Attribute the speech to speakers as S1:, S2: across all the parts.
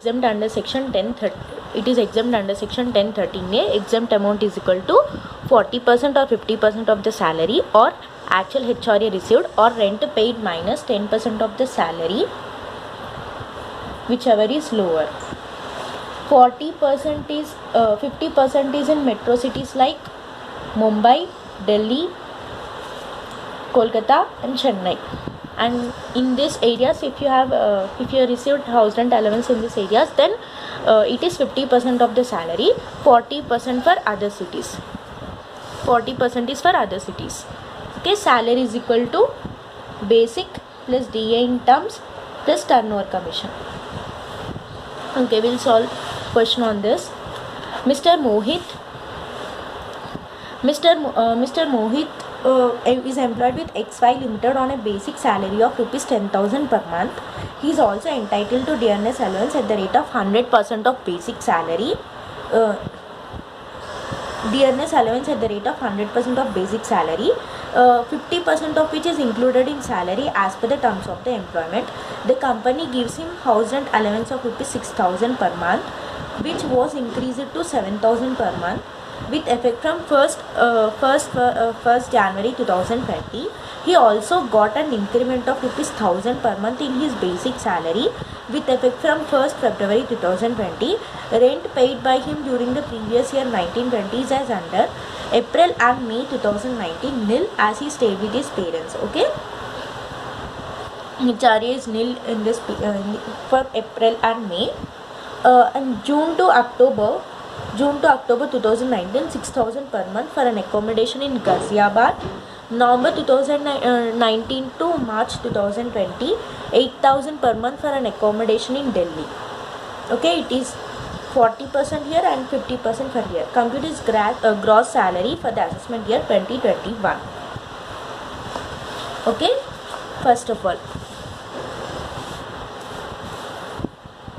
S1: exempt under section 1030. It is exempt under section 1013A. Exempt amount is equal to 40% or 50% of the salary, or actual HRA received, or rent paid minus 10% of the salary, whichever is lower. 40% is 50% is in metro cities like Mumbai, Delhi, Kolkata and Chennai. And in these areas, if you received house rent allowance in these areas, then it is 50% of the salary. 40% for other cities. 40% is for other cities. Okay, salary is equal to basic plus DA in terms plus turnover commission. Okay, we'll solve question on this. Mr. Mohit is employed with XY Limited on a basic salary of rupees 10,000 per month. He is also entitled to dearness allowance at the rate of 100% of basic salary. Dearness allowance at the rate of 100% of basic salary, 50% of which is included in salary as per the terms of the employment. The company gives him house rent allowance of rupees 6,000 per month, which was increased to 7,000 per month with effect from 1st January 2020. He also got an increment of rupees 1,000 per month in his basic salary with effect from 1st February 2020. Rent paid by him during the previous year 1920 is as under. April and May 2019 nil, as he stayed with his parents. Okay, HRA is nil in this for April and May. And June to October 2019, 6,000 per month for an accommodation in Ghaziabad. November 2019 to March 2020, 8,000 per month for an accommodation in Delhi. Okay, it is 40% here and 50% for here. Compute his gross salary for the assessment year 2021. Okay, first of all.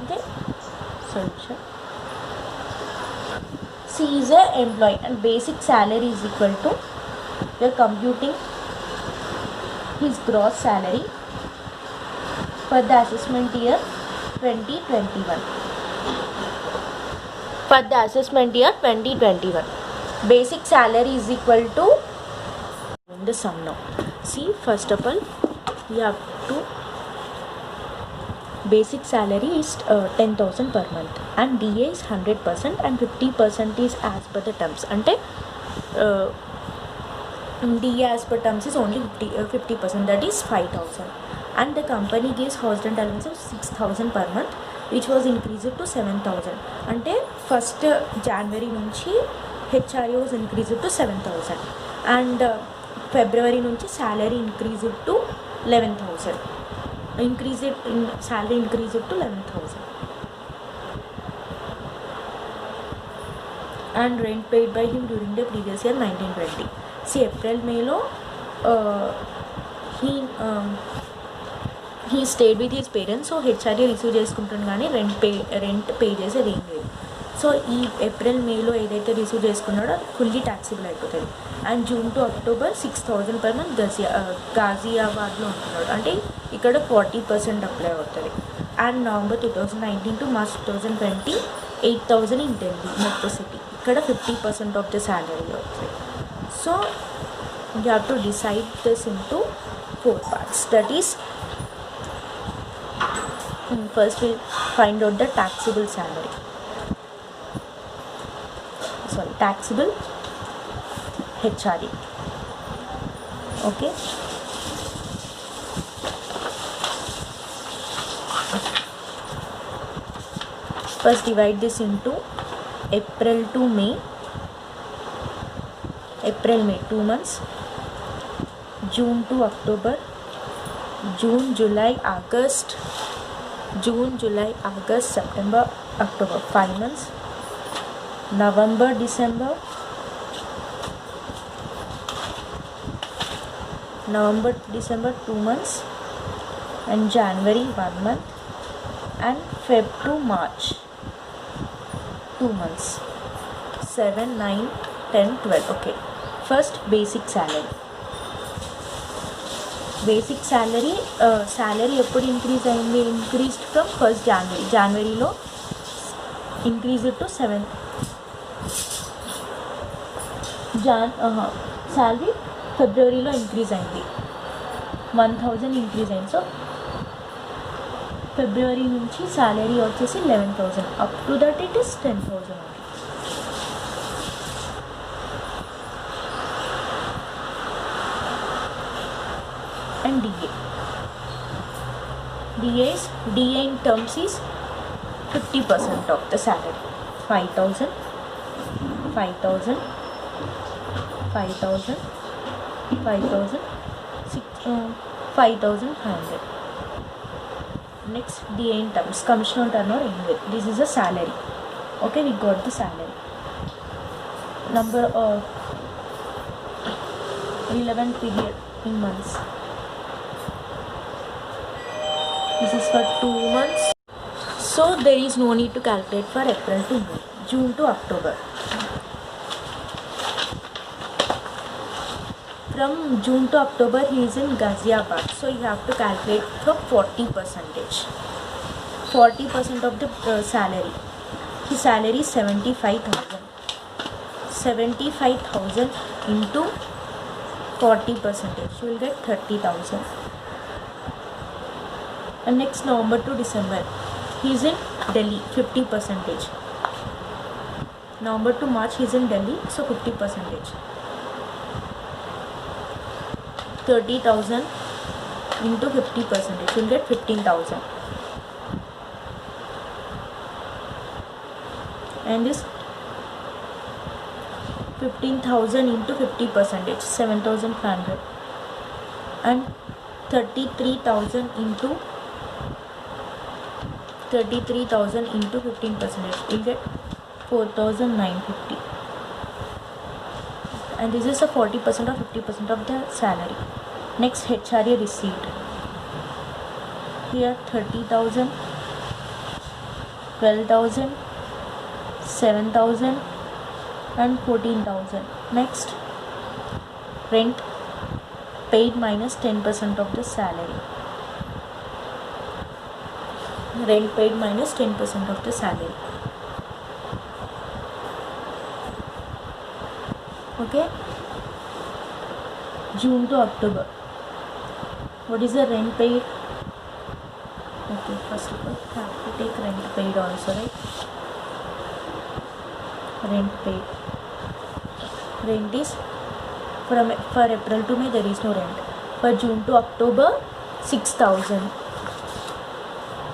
S1: Okay, solution. C is a employee and basic salary is equal to, we are computing his gross salary for the assessment year 2021. For the assessment year 2021, basic salary is equal to, in the sum now. See, first of all, we have to, basic salary is 10,000 per month and DA is 100% and 50% is as per the terms. Ante DA as per terms is only 50%, that is 5,000. And the company gives house rent allowance of 6,000 per month, which was increased to 7,000. Ante 1st January nunchi HRA was increased to 7,000 and February nunchi salary increased to 11,000. Salary increased to 11,000. And rent paid by him during the previous year 1920. See, April May lo he stayed with his parents, so HRA receive చేసుకుంటాను కానీ rent pay చేసేది ఏం లేదు. So ఈ April మేలో ఏదైతే receive చేసుకున్నాడో అది fully taxable అయిపోతుంది. And June to October 6,000 per month గాజియాబాద్లో ఉంటున్నాడు, అంటే ఇక్కడ 40% అప్లై అవుతుంది. And November 2019 to March 2020 8,000 in Delhi metro city, ఇక్కడ 50% ఆఫ్ ద శాలరీ అవుతుంది. So you have to decide this into 4 parts. That is, first we'll find out the taxable salary. Sorry, taxable HRA. Okay. First divide this into April to May. April, May 2 months. June to October. June, July, August. June, July, August, September, October, 5 months. November, December. November, December 2 months. And January 1 month. And Feb to March 2 months. 7, 9, 10, 12. Okay. First, basic salary. Basic salary ఎప్పుడు increase అయింది? Increased from 1st January. జనవరిలో increase it to 7 salary ఫిబ్రవరిలో increase అయింది 1000 increase అయింది. So February నుంచి salary వచ్చేసి 11,000 up to that it is 10,000 only. And DA in terms is 50% of the salary. 5,000 5,000 5,000 5,000 5,500. Next, DA in terms, commission on turnover annual. This is a salary. Okay, we got the salary. Number of relevant period in months. This is for 2 months. So there is no need to calculate for April to May. June to October. From June to October he is in Ghaziabad, so you have to calculate for 40%. 40% of the salary. His salary is 75,000. 75,000 into 40%, you will get 30,000. And next, November to December, he is in Delhi, 50%. November to March he is in Delhi, so 50%. 30,000 into 50%, you will get 15,000. And this 15,000 into 50%, 7,500. And 33,000 into 15%, you will get 4,950. And this is a 40% or 50% of the salary. Next, HRA receipt. Here 30,000, 12,000, 7,000 and 14,000. Next, rent paid minus 10% of the salary. Rent paid minus 10% of the salary. Okay, June to October. What is the rent paid? Okay, first of all have to take rent paid also, right? Rent paid. Rent is for April to May there is no rent. For June to October 6,000.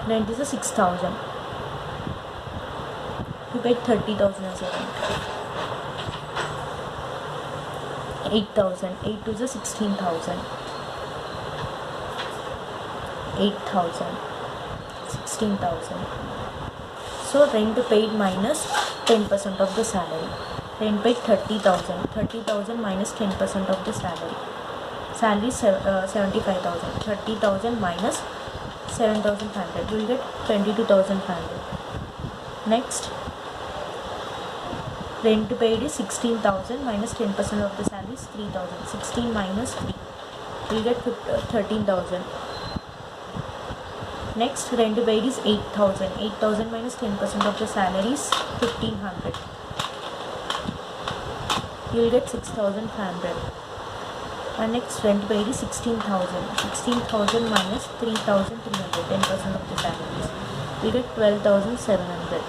S1: Rent is a 6,000. You paid 30,000 as a rent. 8,000. 8 to the 16,000. 8,000. 16,000. So rent paid minus 10% of the salary. Rent paid 30,000. 30,000 minus 10% of the salary. Salary 75,000. 30,000 minus 7,500. You will get 22,500. Next, rent paid is 16,000 minus 10% of the salary is 3,000. 16 minus 3. You will get 13,000. Next, rent paid is 8,000. 8,000 minus 10% of the salary is 1,500. You will get 6,500. And next, rent paid is 16,000. 16,000 minus 3,300. 10% of the salary. You will get 12,700.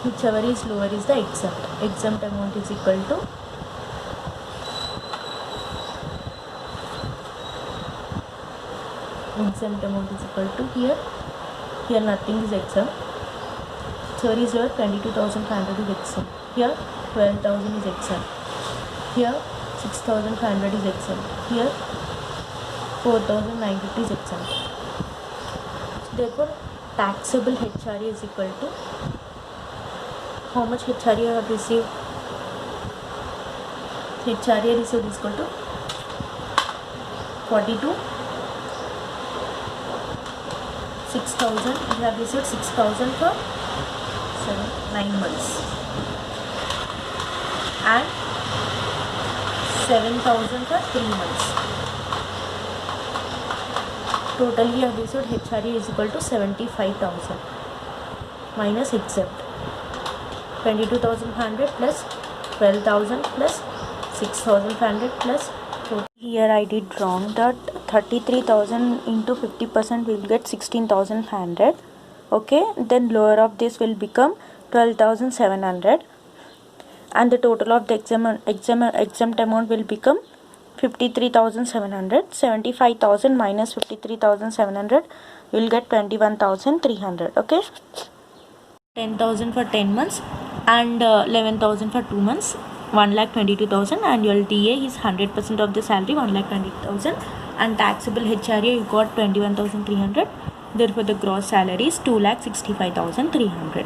S1: Whichever is lower is the exempt. Exempt amount is equal to here nothing is exempt. Whichever is lower, 22,500 is exempt. Here 12,000 is exempt. Here 6,500 is exempt. Here 4,950 is exempt. Therefore, taxable HRA is equal to how much HRA you have received. HRA received is equal to 42. 6,000. You have received 6,000 for 9 months. And 7,000 for 3 months. Totally you have received HRA is equal to 75,000. minus exempt. 22,500 plus 12,000 plus 6,500 plus. Here I did wrong, that 33,000 into 50% will get 16,500. Okay, then lower of this will become 12,700, and the total of the exempt amount will become 53,700. 75,000 minus 53,700 will get 21,300. okay, 10,000 for 10 months and 11,000 for 2 months. 1,22,000, and your DA is 100% of the salary, 1,20,000, and taxable HRA you got 21,300. Therefore the gross salary is 2,65,300.